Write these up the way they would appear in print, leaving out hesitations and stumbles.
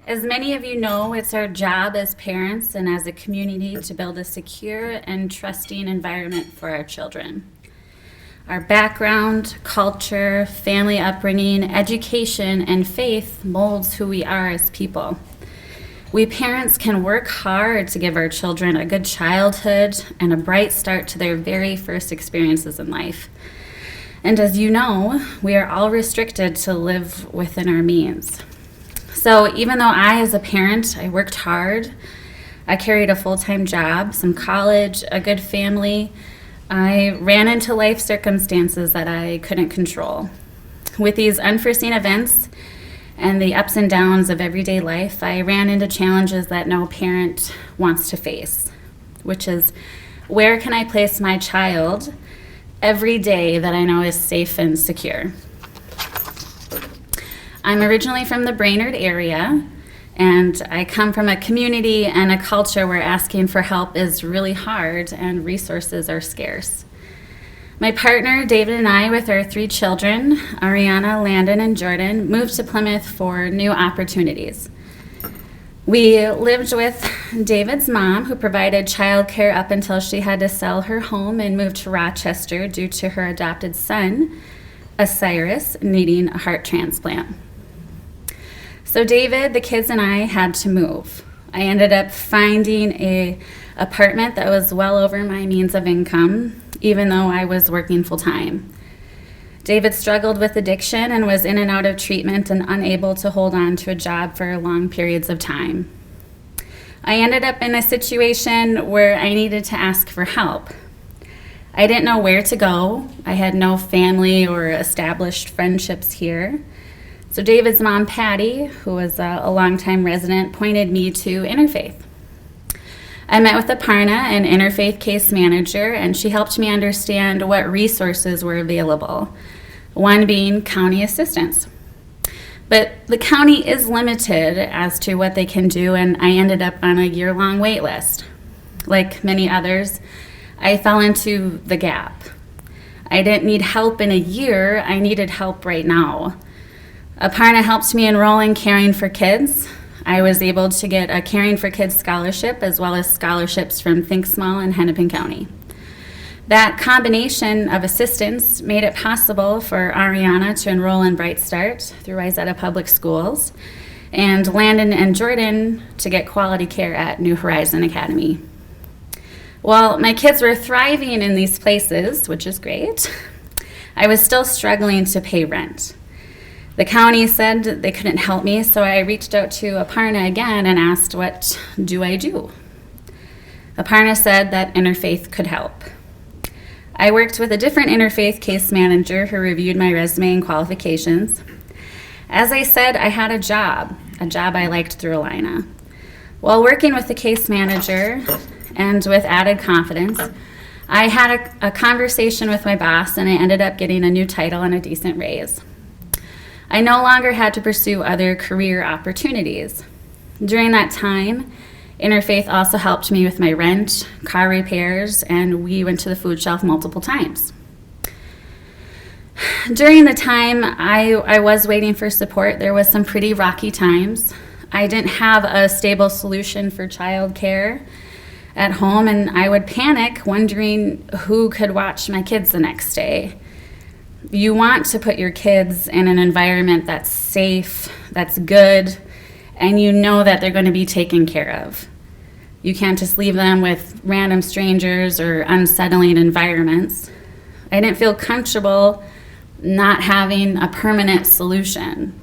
As many of you know, it's our job as parents and as a community to build a secure and trusting environment for our children. Our background, culture, family upbringing, education, and faith molds who we are as people. We parents can work hard to give our children a good childhood and a bright start to their very first experiences in life. And as you know, we are all restricted to live within our means. So even though I, as a parent, I worked hard, I carried a full-time job, some college, a good family, I ran into life circumstances that I couldn't control. With these unforeseen events and the ups and downs of everyday life, I ran into challenges that no parent wants to face, which is, where can I place my child every day that I know is safe and secure? I'm originally from the Brainerd area, and I come from a community and a culture where asking for help is really hard and resources are scarce. My partner, David, and I, with our 3 children, Ariana, Landon, and Jordan, moved to Plymouth for new opportunities. We lived with David's mom, who provided childcare up until she had to sell her home and move to Rochester due to her adopted son, Osiris, needing a heart transplant. So David, the kids, and I had to move. I ended up finding an apartment that was well over my means of income, even though I was working full-time. David struggled with addiction and was in and out of treatment and unable to hold on to a job for long periods of time. I ended up in a situation where I needed to ask for help. I didn't know where to go. I had no family or established friendships here. So David's mom, Patty, who was a longtime resident, pointed me to Interfaith. I met with Aparna, an Interfaith case manager, and she helped me understand what resources were available, one being county assistance. But the county is limited as to what they can do, and I ended up on a year-long wait list. Like many others, I fell into the gap. I didn't need help in a year, I needed help right now. Aparna helped me enroll in Caring for Kids. I was able to get a Caring for Kids scholarship as well as scholarships from Think Small and Hennepin County. That combination of assistance made it possible for Ariana to enroll in Bright Start through Wayzata Public Schools and Landon and Jordan to get quality care at New Horizon Academy. While my kids were thriving in these places, which is great, I was still struggling to pay rent. The county said they couldn't help me, so I reached out to Aparna again and asked, what do I do? Aparna said that Interfaith could help. I worked with a different Interfaith case manager who reviewed my resume and qualifications. As I said, I had a job I liked through Alina. While working with the case manager and with added confidence, I had a conversation with my boss, and I ended up getting a new title and a decent raise. I no longer had to pursue other career opportunities. During that time, Interfaith also helped me with my rent, car repairs, and we went to the food shelf multiple times. During the time I was waiting for support, there was some pretty rocky times. I didn't have a stable solution for childcare at home, and I would panic wondering who could watch my kids the next day. You want to put your kids in an environment that's safe, that's good, and you know that they're going to be taken care of. You can't just leave them with random strangers or unsettling environments. I didn't feel comfortable not having a permanent solution.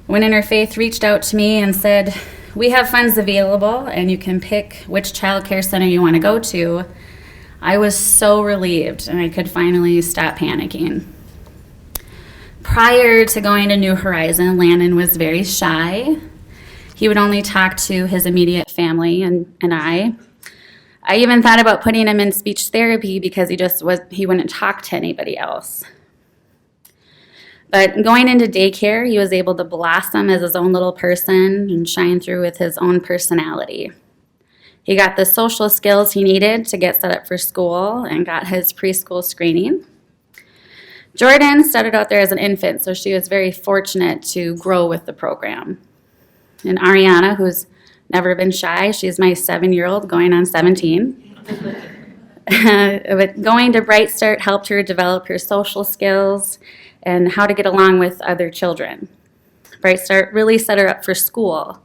When Interfaith reached out to me and said, we have funds available and you can pick which child care center you want to go to, I was so relieved and I could finally stop panicking. Prior to going to New Horizon, Landon was very shy. He would only talk to his immediate family and I. I even thought about putting him in speech therapy because he wouldn't talk to anybody else. But going into daycare, he was able to blossom as his own little person and shine through with his own personality. He got the social skills he needed to get set up for school and got his preschool screening. Jordan started out there as an infant, so she was very fortunate to grow with the program. And Ariana, who's never been shy, she's my 7-year-old going on 17. But going to Bright Start helped her develop her social skills and how to get along with other children. Bright Start really set her up for school,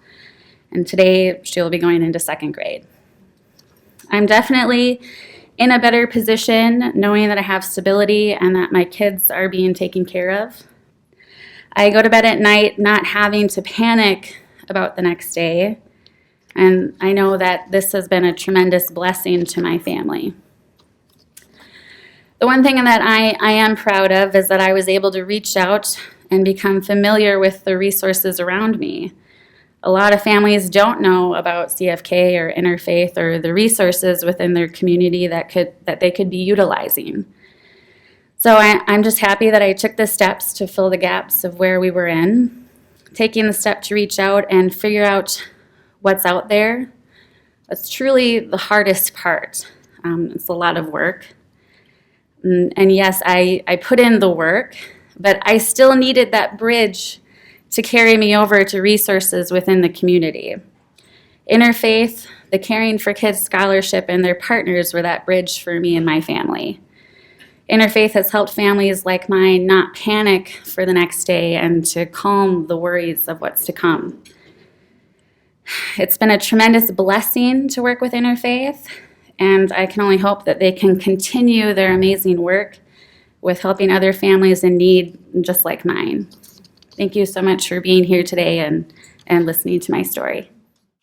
and today she'll be going into 2nd grade. I'm definitely in a better position knowing that I have stability and that my kids are being taken care of. I go to bed at night not having to panic about the next day, and I know that this has been a tremendous blessing to my family. The one thing that I am proud of is that I was able to reach out and become familiar with the resources around me. A lot of families don't know about CFK or Interfaith or the resources within their community that they could be utilizing. So I'm just happy that I took the steps to fill the gaps of where we were in, taking the step to reach out and figure out what's out there. It's truly the hardest part. It's a lot of work. And yes, I put in the work, but I still needed that bridge to carry me over to resources within the community. Interfaith, the Caring for Kids Scholarship, and their partners were that bridge for me and my family. Interfaith has helped families like mine not panic for the next day and to calm the worries of what's to come. It's been a tremendous blessing to work with Interfaith, and I can only hope that they can continue their amazing work with helping other families in need just like mine. Thank you so much for being here today and listening to my story.